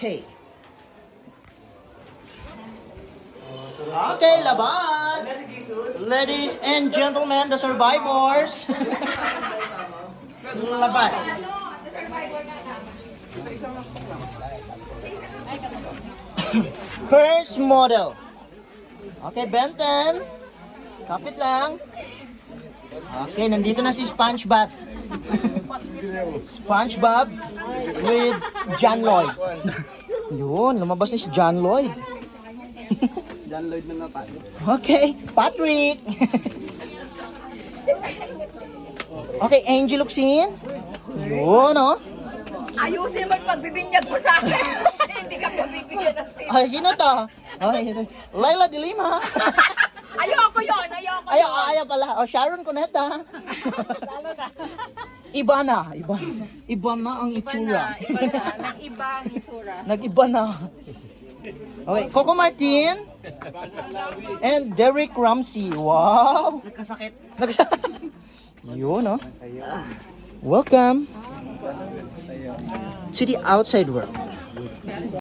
Okay. Okay, labas! Ladies and gentlemen, the survivors! Labas! First model. Okay, Benten. Kapit lang. Okay, nandito na si SpongeBob. SpongeBob with John Lloyd. Yun, lumabas na si John Lloyd. John Lloyd na napan. Okay, Patrick. Okay, Angel Luxin. Yun, oh. Ayusin mo yung pagbibinyag mo sa akin. Hindi ka pabibigyan ng tip. Ay, sino to? Ay, Laila de Lima. Ayoko yun, ayoko Ayaw, yun. ayaw pala. O, Sharon Cuneta. Iba na. Iba na ang itsura. Nag-iba ang itsura. Nag-iba na. Okay, Coco Martin. And Derek Ramsey. Wow. Nagkasakit. Yun, oh. Welcome to the outside world.